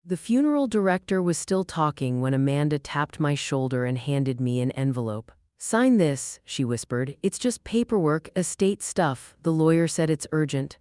The funeral director was still talking when Amanda tapped my shoulder and handed me an envelope. "Sign this," she whispered. "It's just paperwork, estate stuff. The lawyer said it's urgent."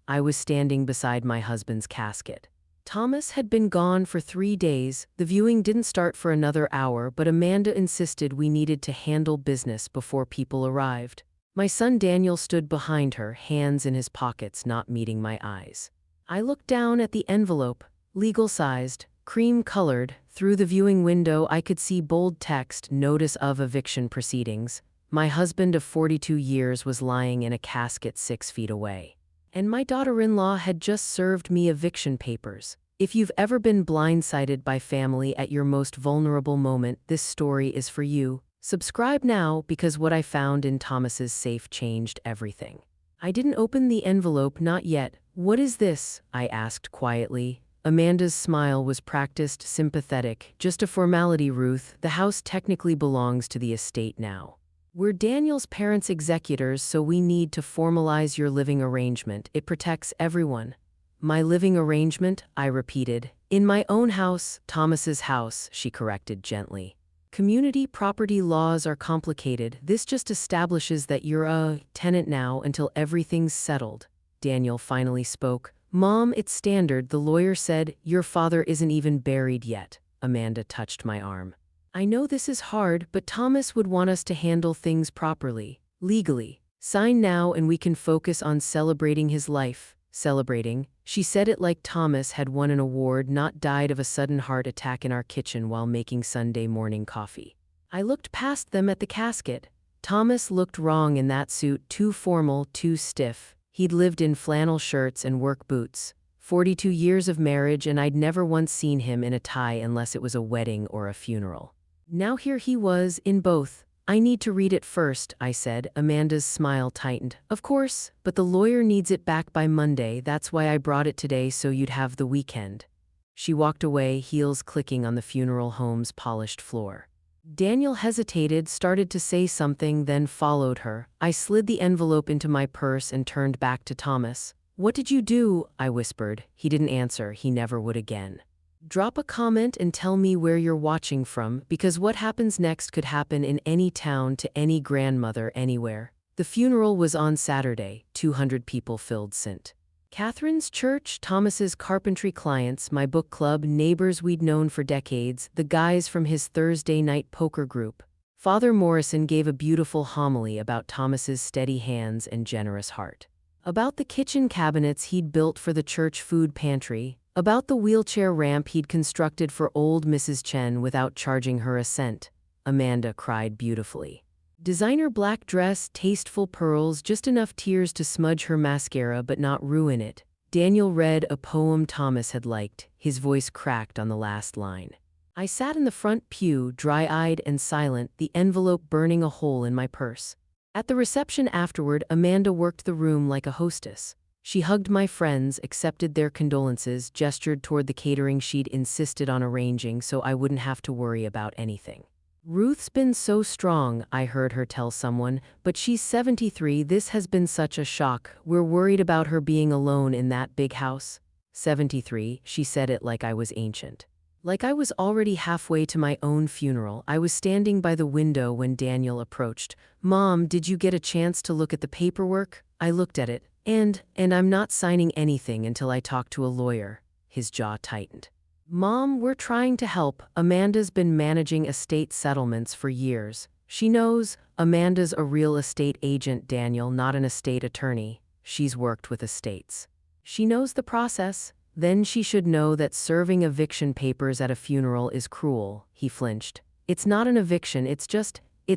I was standing beside my husband's casket. Thomas had been gone for 3 days. The viewing didn't start for another hour, but Amanda insisted we needed to handle business before people arrived. My son Daniel stood behind her, hands in his pockets, not meeting my eyes. I looked down at the envelope, legal-sized, cream-colored. Through the viewing window I could see bold text, "Notice of eviction proceedings." My husband of 42 years was lying in a casket 6 feet away. And my daughter-in-law had just served me eviction papers. If you've ever been blindsided by family at your most vulnerable moment, this story is for you. Subscribe now, because what I found in Thomas's safe changed everything. I didn't open the envelope, not yet. "What is this?" I asked quietly. Amanda's smile was practiced, sympathetic. "Just a formality, Ruth. The house technically belongs to the estate now. We're Daniel's parents' executors, so we need to formalize your living arrangement. It protects everyone." "My living arrangement?" I repeated. "In my own house." "Thomas's house," she corrected gently. "Community property laws are complicated. This just establishes that you're a tenant now until everything's settled." Daniel finally spoke. "Mom, it's standard. The lawyer said your father isn't even buried yet." Amanda touched my arm. "I know this is hard, but Thomas would want us to handle things properly, legally. Sign now and we can focus on celebrating his life." "Celebrating?" She said it like Thomas had won an award, not died of a sudden heart attack in our kitchen while making Sunday morning coffee. I looked past them at the casket. Thomas looked wrong in that suit, too formal, too stiff. He'd lived in flannel shirts and work boots. 42 years of marriage, and I'd never once seen him in a tie unless it was a wedding or a funeral. Now here he was, in both. "I need to read it first," I said. Amanda's smile tightened. "Of course, but the lawyer needs it back by Monday. That's why I brought it today, so you'd have the weekend." She walked away, heels clicking on the funeral home's polished floor. Daniel hesitated, started to say something, then followed her. I slid the envelope into my purse and turned back to Thomas. "What did you do?" I whispered. He didn't answer. He never would again. "Drop a comment and tell me where you're watching from, because what happens next could happen in any town to any grandmother anywhere." The funeral was on Saturday. 200 people filled St. Catherine's Church, Thomas's carpentry clients, my book club, neighbors we'd known for decades, the guys from his Thursday night poker group. Father Morrison gave a beautiful homily about Thomas's steady hands and generous heart. About the kitchen cabinets he'd built for the church food pantry. About the wheelchair ramp he'd constructed for old Mrs. Chen without charging her a cent. Amanda cried beautifully. Designer black dress, tasteful pearls, just enough tears to smudge her mascara but not ruin it. Daniel read a poem Thomas had liked. His voice cracked on the last line. I sat in the front pew, dry-eyed and silent, the envelope burning a hole in my purse. At the reception afterward, Amanda worked the room like a hostess. She hugged my friends, accepted their condolences, gestured toward the catering she'd insisted on arranging so I wouldn't have to worry about anything. "Ruth's been so strong," I heard her tell someone, "but she's 73. This has been such a shock. We're worried about her being alone in that big house." 73, she said it like I was ancient. Like I was already halfway to my own funeral. I was standing by the window when Daniel approached. "Mom, did you get a chance to look at the paperwork?" I looked at it. And I'm not signing anything until I talk to a lawyer." His jaw tightened. "Mom, we're trying to help. Amanda's been managing estate settlements for years. She knows." "Amanda's a real estate agent, Daniel, not an estate attorney. She's worked with estates. She knows the process." "Then she should know that serving eviction papers at a funeral is cruel." He flinched. "It's not an eviction, it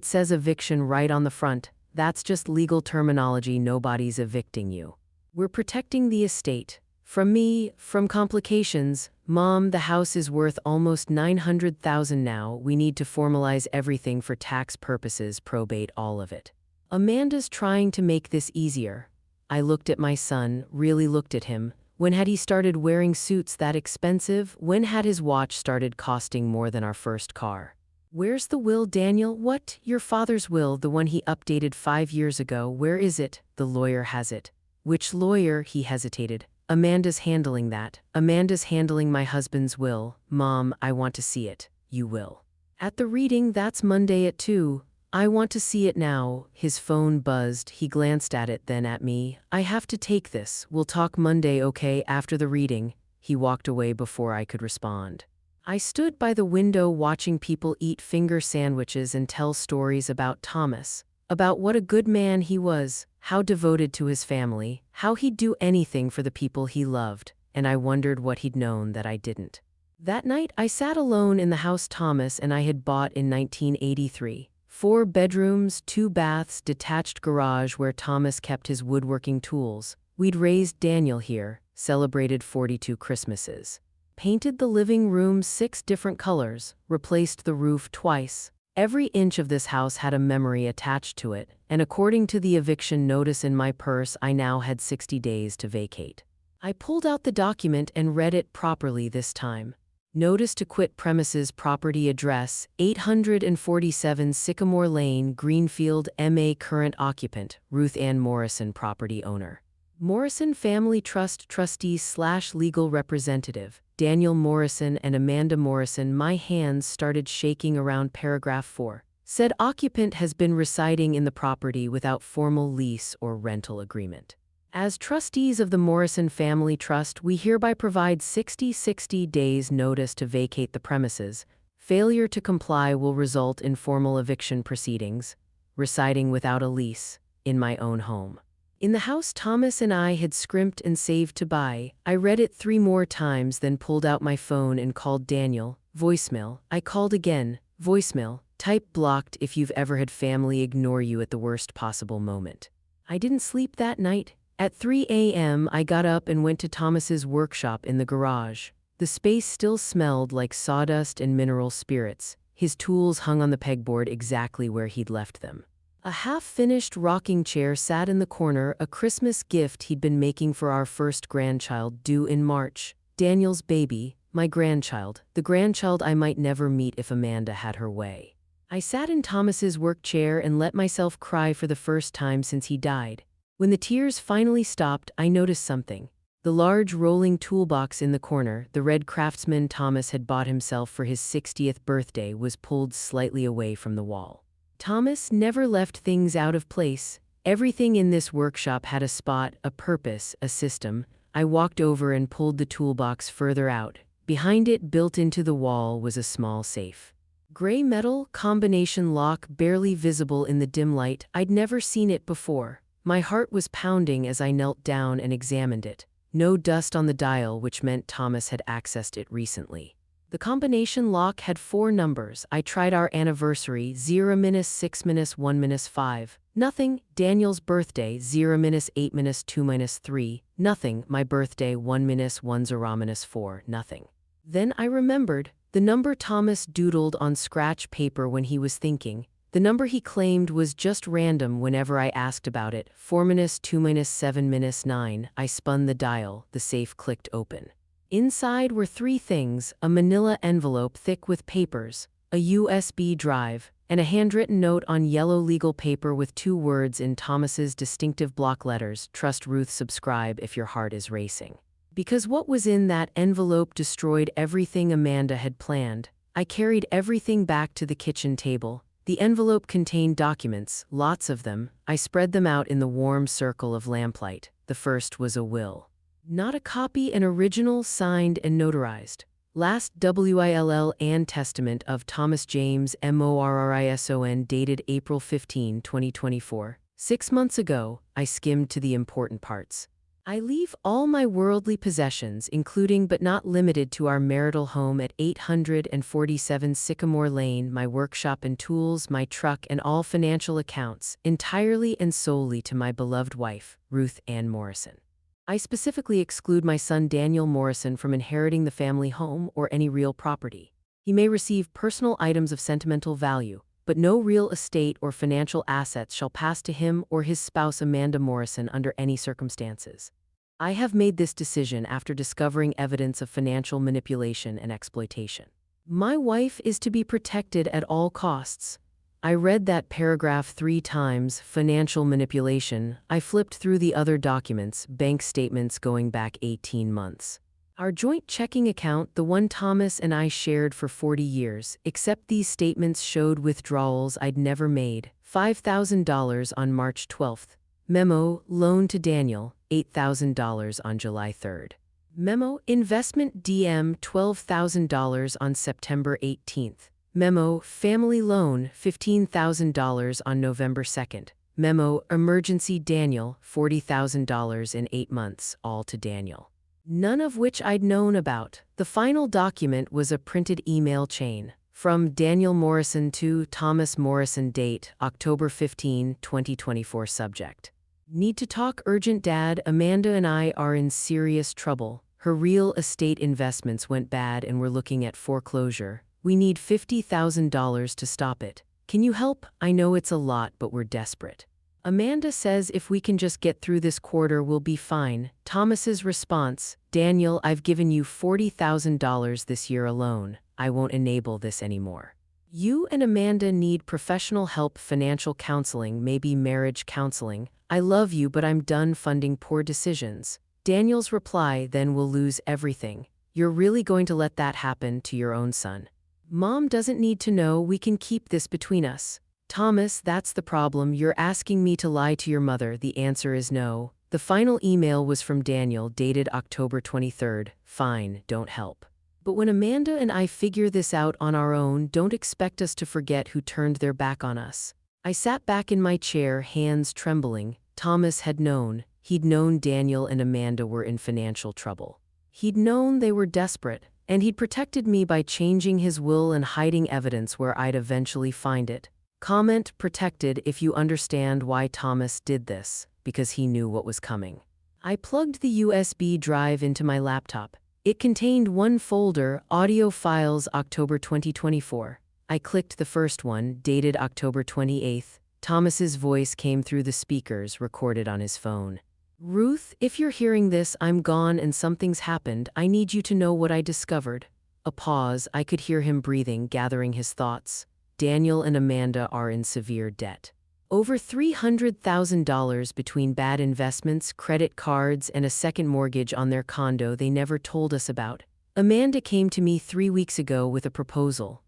says eviction right on the front. That's just legal terminology. Nobody's evicting you. We're protecting the estate. From me, from complications." "Mom, the house is worth almost $900,000 now. We need to formalize everything for tax purposes, probate, all of it." "Amanda's trying to make this easier." I looked at my son, really looked at him. When had he started wearing suits that expensive? When had his watch started costing more than our first car? "Where's the will, Daniel?" "What? Your father's will, the one he updated 5 years ago. Where is it?" "The lawyer has it." "Which lawyer?" He hesitated. Amanda's handling that. Amanda's handling my husband's will. Mom, I want to see it. You will. At the reading, that's Monday at 2. I want to see it now. His phone buzzed. He glanced at it, then at me. I have to take this. We'll talk Monday, okay? After the reading. He walked away before I could respond. I stood by the window watching people eat finger sandwiches and tell stories about Thomas, about what a good man he was, how devoted to his family, how he'd do anything for the people he loved, and I wondered what he'd known that I didn't. That night, I sat alone in the house Thomas and I had bought in 1983. 4 bedrooms, 2 baths, detached garage where Thomas kept his woodworking tools. We'd raised Daniel here, celebrated 42 Christmases. Painted the living room 6 different colors, replaced the roof twice. Every inch of this house had a memory attached to it, and according to the eviction notice in my purse, I now had 60 days to vacate. I pulled out the document and read it properly this time. Notice to quit premises, property address, 847 Sycamore Lane, Greenfield, MA. Current occupant, Ruth Ann Morrison, property owner. Morrison Family Trust trustee/legal representative, Daniel Morrison and Amanda Morrison. My hands started shaking around paragraph 4. Said occupant has been residing in the property without formal lease or rental agreement. As trustees of the Morrison Family Trust, we hereby provide 60 days notice to vacate the premises. Failure to comply will result in formal eviction proceedings. Residing without a lease, in my own home. In the house Thomas and I had scrimped and saved to buy, I read it 3 more times, then pulled out my phone and called Daniel. Voicemail. I called again. Voicemail. Type blocked if you've ever had family ignore you at the worst possible moment. I didn't sleep that night. At 3 a.m. I got up and went to Thomas's workshop in the garage. The space still smelled like sawdust and mineral spirits. His tools hung on the pegboard exactly where he'd left them. A half-finished rocking chair sat in the corner, a Christmas gift he'd been making for our first grandchild, due in March. Daniel's baby, my grandchild, the grandchild I might never meet if Amanda had her way. I sat in Thomas's work chair and let myself cry for the first time since he died. When the tears finally stopped, I noticed something. The large rolling toolbox in the corner, the red Craftsman Thomas had bought himself for his 60th birthday, was pulled slightly away from the wall. Thomas never left things out of place. Everything in this workshop had a spot, a purpose, a system. I walked over and pulled the toolbox further out. Behind it, built into the wall, was a small safe. Gray metal, combination lock, barely visible in the dim light. I'd never seen it before. My heart was pounding as I knelt down and examined it. No dust on the dial, which meant Thomas had accessed it recently. The combination lock had 4 numbers. I tried our anniversary, 0-6-1-5. Nothing. Daniel's birthday, 0-8-2-3. Nothing. My birthday, 1-10-4. Nothing. Then I remembered. The number Thomas doodled on scratch paper when he was thinking. The number he claimed was just random whenever I asked about it. 4-2-7-9. I spun the dial. The safe clicked open. Inside were 3 things: a manila envelope thick with papers, a USB drive, and a handwritten note on yellow legal paper with 2 words in Thomas's distinctive block letters: Trust Ruth, subscribe if your heart is racing. Because what was in that envelope destroyed everything Amanda had planned, I carried everything back to the kitchen table. The envelope contained documents, lots of them. I spread them out in the warm circle of lamplight. The first was a will. Not a copy, an original, signed and notarized. Last will and testament of Thomas James Morrison, dated April 15, 2024. 6 months ago. I skimmed to the important parts. I leave all my worldly possessions, including but not limited to our marital home at 847 Sycamore Lane, my workshop and tools, my truck, and all financial accounts, entirely and solely to my beloved wife, Ruth Ann Morrison. I specifically exclude my son Daniel Morrison from inheriting the family home or any real property. He may receive personal items of sentimental value, but no real estate or financial assets shall pass to him or his spouse Amanda Morrison under any circumstances. I have made this decision after discovering evidence of financial manipulation and exploitation. My wife is to be protected at all costs. I read that paragraph 3 times, financial manipulation. I flipped through the other documents, bank statements going back 18 months. Our joint checking account, the one Thomas and I shared for 40 years, except these statements showed withdrawals I'd never made. $5,000 on March 12th. Memo, loan to Daniel, $8,000 on July 3rd. Memo, investment DM, $12,000 on September 18th. Memo, family loan, $15,000 on November 2nd. Memo, emergency Daniel, $40,000 in 8 months, all to Daniel. None of which I'd known about. The final document was a printed email chain. From Daniel Morrison to Thomas Morrison. Date, October 15, 2024. Subject: Need to talk urgent. Dad, Amanda and I are in serious trouble. Her real estate investments went bad and we're looking at foreclosure. We need $50,000 to stop it. Can you help? I know it's a lot, but we're desperate. Amanda says if we can just get through this quarter, we'll be fine. Thomas's response: Daniel, I've given you $40,000 this year alone. I won't enable this anymore. You and Amanda need professional help, financial counseling, maybe marriage counseling. I love you, but I'm done funding poor decisions. Daniel's reply: then we'll lose everything. You're really going to let that happen to your own son? Mom doesn't need to know. We can keep this between us. Thomas, that's the problem. You're asking me to lie to your mother. The answer is no. The final email was from Daniel, dated October 23rd. Fine, don't help. But when Amanda and I figure this out on our own, don't expect us to forget who turned their back on us. I sat back in my chair, hands trembling. Thomas had known. He'd known Daniel and Amanda were in financial trouble. He'd known they were desperate, and he'd protected me by changing his will and hiding evidence where I'd eventually find it. Comment: protected, if you understand why Thomas did this, because he knew what was coming. I plugged the USB drive into my laptop. It contained one folder, audio files, October 2024. I clicked the first one, dated October 28th. Thomas's voice came through the speakers, recorded on his phone. Ruth, if you're hearing this, I'm gone and something's happened. I need you to know what I discovered. A pause. I could hear him breathing, gathering his thoughts. Daniel and Amanda are in severe debt. Over $300,000 between bad investments, credit cards, and a second mortgage on their condo they never told us about. Amanda came to me 3 weeks ago with a proposal.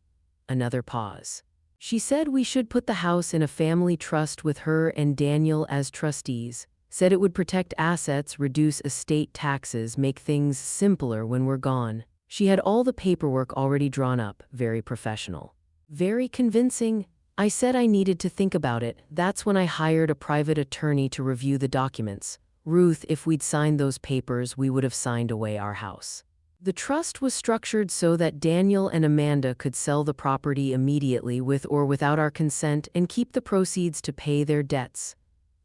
Another pause. She said we should put the house in a family trust with her and Daniel as trustees. Said it would protect assets, reduce estate taxes, make things simpler when we're gone. She had all the paperwork already drawn up, very professional. Very convincing. I said I needed to think about it. That's when I hired a private attorney to review the documents. Ruth, if we'd signed those papers, we would have signed away our house. The trust was structured so that Daniel and Amanda could sell the property immediately with or without our consent and keep the proceeds to pay their debts.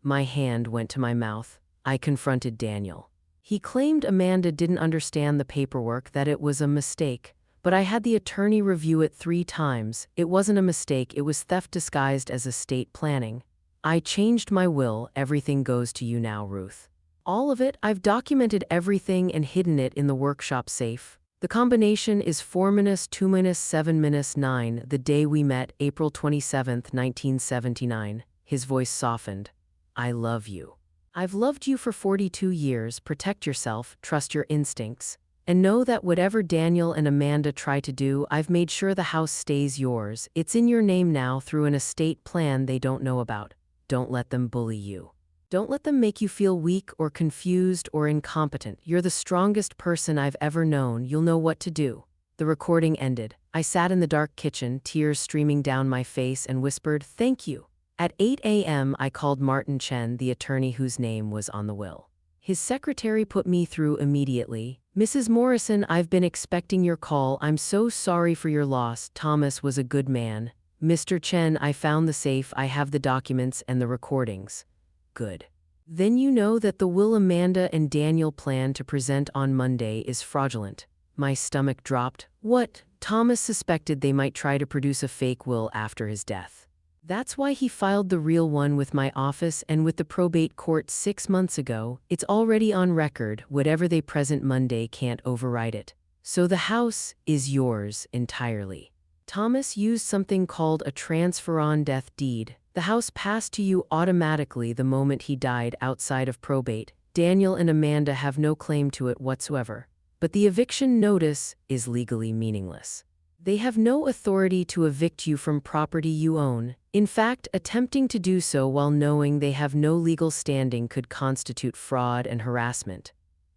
My hand went to my mouth. I confronted Daniel. He claimed Amanda didn't understand the paperwork, that it was a mistake. But I had the attorney review it 3 times. It wasn't a mistake, it was theft disguised as estate planning. I changed my will. Everything goes to you now, Ruth. All of it. I've documented everything and hidden it in the workshop safe. The combination is 4-2-7-9. The day we met, April 27, 1979. His voice softened. I love you. I've loved you for 42 years. Protect yourself, trust your instincts. And know that whatever Daniel and Amanda try to do, I've made sure the house stays yours. It's in your name now through an estate plan they don't know about. Don't let them bully you. Don't let them make you feel weak or confused or incompetent. You're the strongest person I've ever known. You'll know what to do. The recording ended. I sat in the dark kitchen, tears streaming down my face, and whispered, "Thank you." At 8 a.m., I called Martin Chen, the attorney whose name was on the will. His secretary put me through immediately. "Mrs. Morrison, I've been expecting your call. I'm so sorry for your loss. Thomas was a good man." "Mr. Chen, I found the safe. I have the documents and the recordings." "Good. Then you know that the will Amanda and Daniel plan to present on Monday is fraudulent." My stomach dropped. What? Thomas suspected they might try to produce a fake will after his death. That's why he filed the real one with my office and with the probate court 6 months ago. It's already on record. Whatever they present Monday can't override it. So the house is yours entirely. Thomas used something called a transfer on death deed. The house passed to you automatically the moment he died outside of probate. Daniel and Amanda have no claim to it whatsoever. But the eviction notice is legally meaningless. They have no authority to evict you from property you own. In fact, attempting to do so while knowing they have no legal standing could constitute fraud and harassment.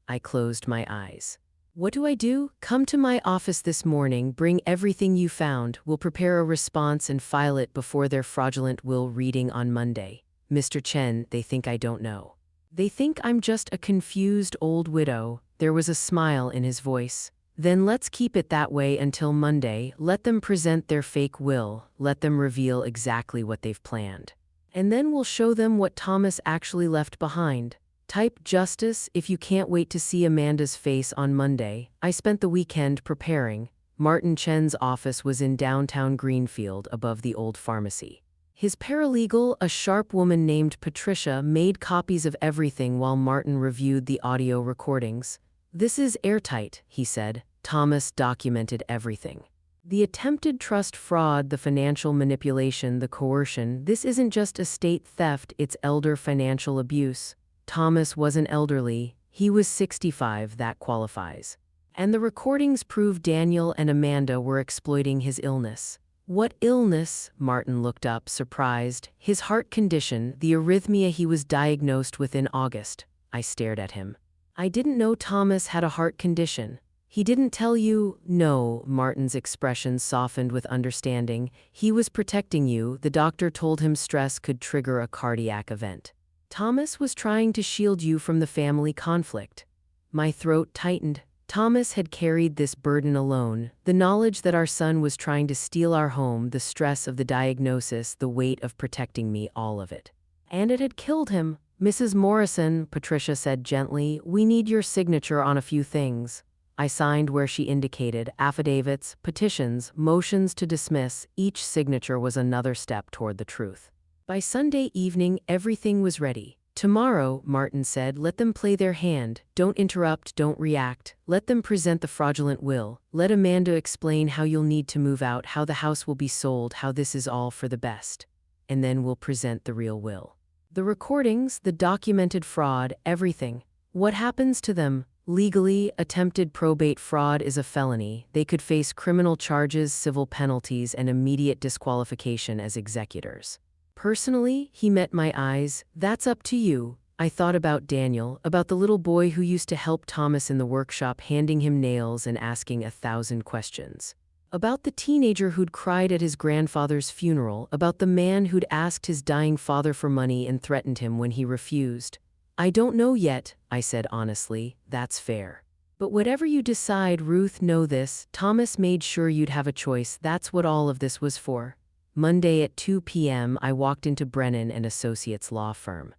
I closed my eyes. What do I do? Come to my office this morning, bring everything you found, we'll prepare a response and file it before their fraudulent will reading on Monday. Mr. Chen, they think I don't know. They think I'm just a confused old widow. There was a smile in his voice. Then let's keep it that way until Monday. Let them present their fake will. Let them reveal exactly what they've planned. And then we'll show them what Thomas actually left behind. Type justice if you can't wait to see Amanda's face on Monday. I spent the weekend preparing. Martin Chen's office was in downtown Greenfield above the old pharmacy. His paralegal, a sharp woman named Patricia, made copies of everything while Martin reviewed the audio recordings. This is airtight, he said. Thomas documented everything. The attempted trust fraud, the financial manipulation, the coercion, this isn't just estate theft, it's elder financial abuse. Thomas wasn't elderly, he was 65, that qualifies. And the recordings prove Daniel and Amanda were exploiting his illness. What illness? Martin looked up, surprised. His heart condition, the arrhythmia he was diagnosed with in August. I stared at him. I didn't know Thomas had a heart condition. He didn't tell you? No, Martin's expression softened with understanding. He was protecting you. The doctor told him stress could trigger a cardiac event. Thomas was trying to shield you from the family conflict. My throat tightened. Thomas had carried this burden alone. The knowledge that our son was trying to steal our home, the stress of the diagnosis, the weight of protecting me, all of it. And it had killed him. Mrs. Morrison, Patricia said gently, we need your signature on a few things. I signed where she indicated, affidavits, petitions, motions to dismiss. Each signature was another step toward the truth. By Sunday evening, everything was ready. Tomorrow, Martin said, let them play their hand. Don't interrupt, don't react. Let them present the fraudulent will. Let Amanda explain how you'll need to move out, how the house will be sold, how this is all for the best. And then we'll present the real will. The recordings, the documented fraud, everything. What happens to them? Legally, attempted probate fraud is a felony. They could face criminal charges, civil penalties, and immediate disqualification as executors. Personally, he met my eyes. That's up to you. I thought about Daniel, about the little boy who used to help Thomas in the workshop, handing him nails and asking 1,000 questions. About the teenager who'd cried at his grandfather's funeral, about the man who'd asked his dying father for money and threatened him when he refused. I don't know yet, I said honestly. That's fair. But whatever you decide, Ruth, know this, Thomas made sure you'd have a choice. That's what all of this was for. Monday at 2 p.m., I walked into Brennan and Associates law firm.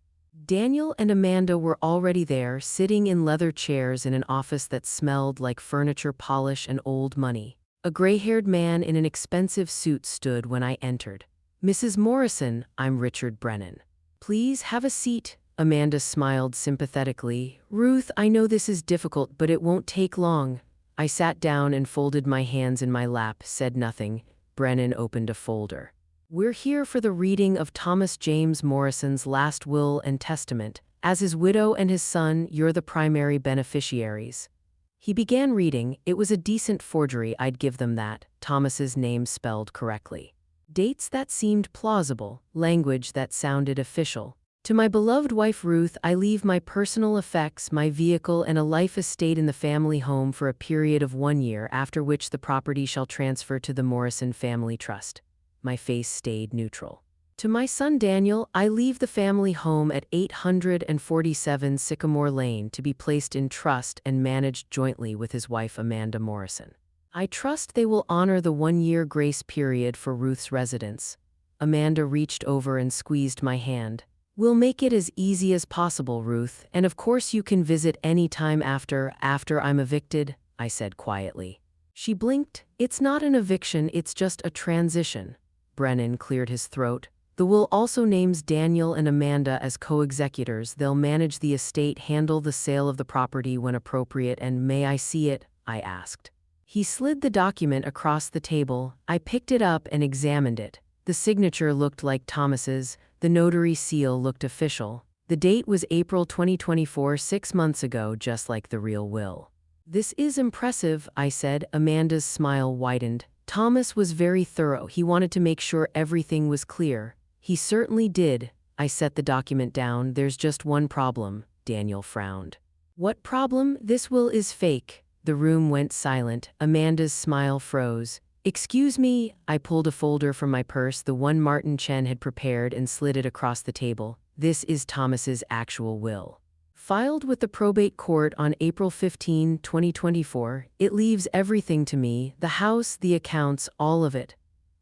Daniel and Amanda were already there, sitting in leather chairs in an office that smelled like furniture polish and old money. A gray-haired man in an expensive suit stood when I entered. Mrs. Morrison, I'm Richard Brennan. Please have a seat. Amanda smiled sympathetically. Ruth, I know this is difficult, but it won't take long. I sat down and folded my hands in my lap, said nothing. Brennan opened a folder. We're here for the reading of Thomas James Morrison's last will and testament. As his widow and his son, you're the primary beneficiaries. He began reading. It was a decent forgery, I'd give them that. Thomas's name spelled correctly. Dates that seemed plausible, language that sounded official. To my beloved wife Ruth, I leave my personal effects, my vehicle, and a life estate in the family home for a period of 1 year, after which the property shall transfer to the Morrison Family Trust. My face stayed neutral. To my son Daniel, I leave the family home at 847 Sycamore Lane to be placed in trust and managed jointly with his wife Amanda Morrison. I trust they will honor the 1-year grace period for Ruth's residence. Amanda reached over and squeezed my hand. We'll make it as easy as possible, Ruth, and of course you can visit any time after I'm evicted, I said quietly. She blinked. It's not an eviction, it's just a transition. Brennan cleared his throat. The will also names Daniel and Amanda as co-executors. They'll manage the estate, handle the sale of the property when appropriate, and may I see it? I asked. He slid the document across the table. I picked it up and examined it. The signature looked like Thomas's. The notary seal looked official. The date was April 2024, 6 months ago, just like the real will. "This is impressive," I said. Amanda's smile widened. "Thomas was very thorough. He wanted to make sure everything was clear." "He certainly did." I set the document down. "There's just one problem." Daniel frowned. "What problem?" "This will is fake." The room went silent. Amanda's smile froze. "Excuse me." I pulled a folder from my purse, the one Martin Chen had prepared, and slid it across the table. "This is Thomas's actual will. Filed with the probate court on April 15, 2024. It leaves everything to me, the house, the accounts, all of it."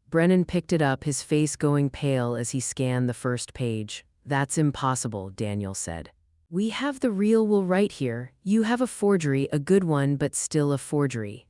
Brennan picked it up, his face going pale as he scanned the first page. "That's impossible," Daniel said. "We have the real will right here. You have a forgery, a good one, but still a forgery."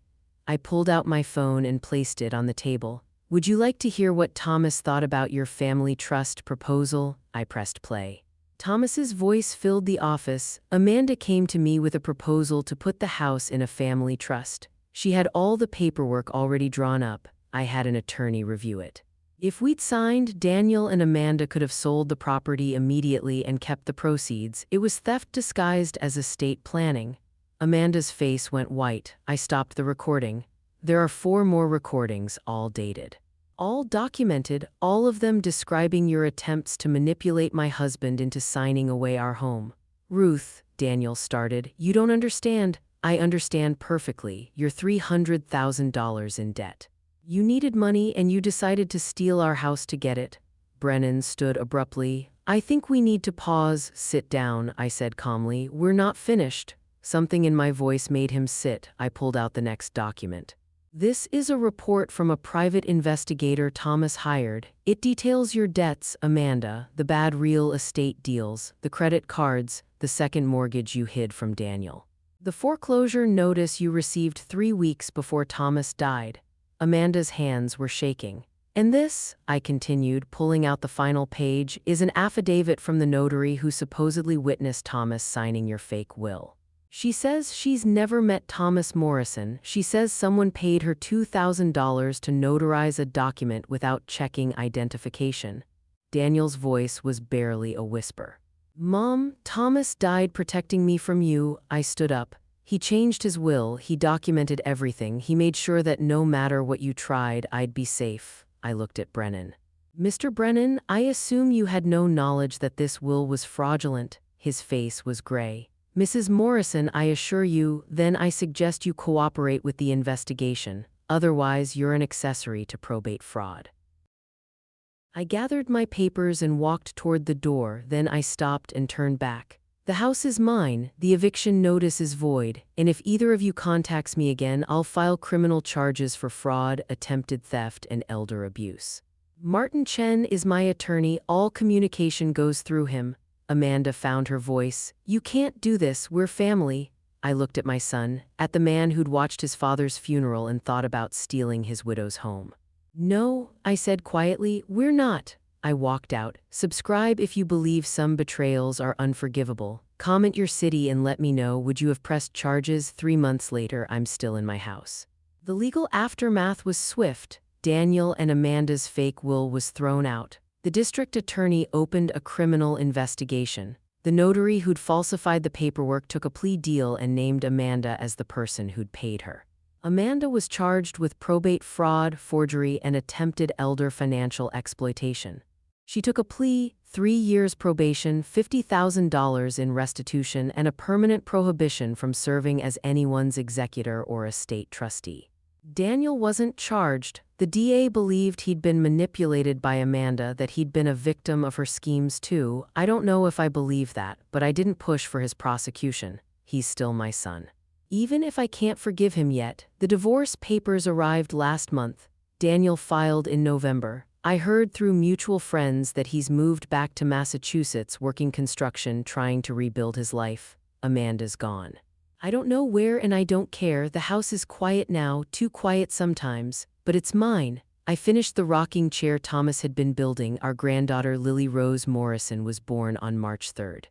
I pulled out my phone and placed it on the table. "Would you like to hear what Thomas thought about your family trust proposal?" I pressed play. Thomas's voice filled the office. "Amanda came to me with a proposal to put the house in a family trust. She had all the paperwork already drawn up. I had an attorney review it. If we'd signed, Daniel and Amanda could have sold the property immediately and kept the proceeds. It was theft disguised as estate planning." Amanda's face went white. I stopped the recording. "There are 4 more recordings, all dated. All documented, all of them describing your attempts to manipulate my husband into signing away our home." "Ruth," Daniel started, "you don't understand." "I understand perfectly. You're $300,000 in debt. You needed money and you decided to steal our house to get it." Brennan stood abruptly. "I think we need to pause." "Sit down," I said calmly. "We're not finished." Something in my voice made him sit. I pulled out the next document. "This is a report from a private investigator Thomas hired. It details your debts, Amanda, the bad real estate deals, the credit cards, the second mortgage you hid from Daniel. The foreclosure notice you received 3 weeks before Thomas died." Amanda's hands were shaking. "And this," I continued, pulling out the final page, "is an affidavit from the notary who supposedly witnessed Thomas signing your fake will. She says she's never met Thomas Morrison. She says someone paid her $2,000 to notarize a document without checking identification." Daniel's voice was barely a whisper. "Mom, Thomas died protecting me from you." I stood up. "He changed his will, he documented everything, he made sure that no matter what you tried, I'd be safe." I looked at Brennan. "Mr. Brennan, I assume you had no knowledge that this will was fraudulent." His face was gray. "Mrs. Morrison, I assure you, then I suggest you cooperate with the investigation. Otherwise, you're an accessory to probate fraud." I gathered my papers and walked toward the door, then I stopped and turned back. "The house is mine, the eviction notice is void, and if either of you contacts me again, I'll file criminal charges for fraud, attempted theft, and elder abuse. Martin Chen is my attorney, all communication goes through him." Amanda found her voice. "You can't do this, we're family." I looked at my son, at the man who'd watched his father's funeral and thought about stealing his widow's home. "No," I said quietly, "we're not." I walked out. Subscribe if you believe some betrayals are unforgivable. Comment your city and let me know. Would you have pressed charges? 3 months later, I'm still in my house. The legal aftermath was swift. Daniel and Amanda's fake will was thrown out. The district attorney opened a criminal investigation. The notary who'd falsified the paperwork took a plea deal and named Amanda as the person who'd paid her. Amanda was charged with probate fraud, forgery, and attempted elder financial exploitation. She took a plea, 3 years probation, $50,000 in restitution, and a permanent prohibition from serving as anyone's executor or estate trustee. Daniel wasn't charged. The DA believed he'd been manipulated by Amanda, that he'd been a victim of her schemes too. I don't know if I believe that, but I didn't push for his prosecution. He's still my son. Even if I can't forgive him yet, the divorce papers arrived last month. Daniel filed in November. I heard through mutual friends that he's moved back to Massachusetts working construction, trying to rebuild his life. Amanda's gone. I don't know where and I don't care. The house is quiet now, too quiet sometimes, but it's mine. I finished the rocking chair Thomas had been building. Our granddaughter Lily Rose Morrison was born on March 3rd.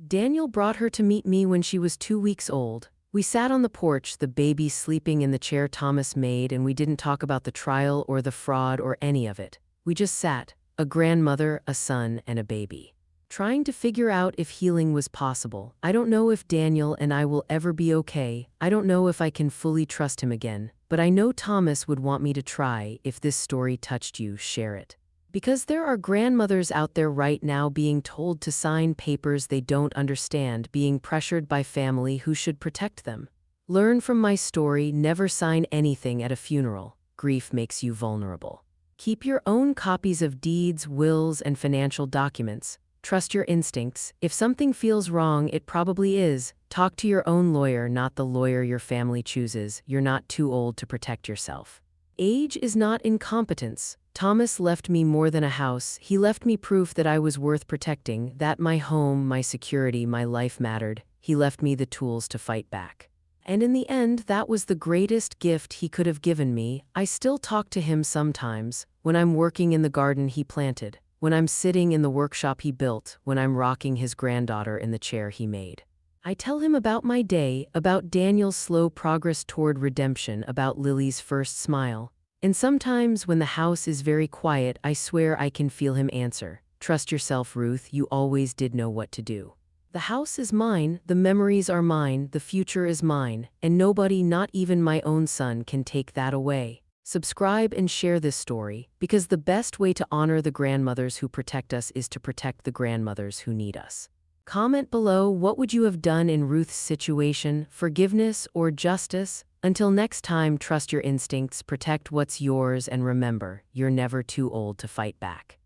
Daniel brought her to meet me when she was 2 weeks old. We sat on the porch, the baby sleeping in the chair Thomas made, and we didn't talk about the trial or the fraud or any of it. We just sat, a grandmother, a son, and a baby, trying to figure out if healing was possible. I don't know if Daniel and I will ever be okay. I don't know if I can fully trust him again, but I know Thomas would want me to try. If this story touched you, share it. Because there are grandmothers out there right now being told to sign papers they don't understand, being pressured by family who should protect them. Learn from my story. Never sign anything at a funeral. Grief makes you vulnerable. Keep your own copies of deeds, wills, and financial documents. Trust your instincts. If something feels wrong, it probably is. Talk to your own lawyer, not the lawyer your family chooses. You're not too old to protect yourself. Age is not incompetence. Thomas left me more than a house. He left me proof that I was worth protecting, that my home, my security, my life mattered. He left me the tools to fight back. And in the end, that was the greatest gift he could have given me. I still talk to him sometimes, when I'm working in the garden he planted, when I'm sitting in the workshop he built, when I'm rocking his granddaughter in the chair he made. I tell him about my day, about Daniel's slow progress toward redemption, about Lily's first smile. And sometimes when the house is very quiet, I swear I can feel him answer, "Trust yourself, Ruth, you always did know what to do." The house is mine, the memories are mine, the future is mine, and nobody, not even my own son, can take that away. Subscribe and share this story, because the best way to honor the grandmothers who protect us is to protect the grandmothers who need us. Comment below, what would you have done in Ruth's situation, forgiveness or justice? Until next time, trust your instincts, protect what's yours, and remember, you're never too old to fight back.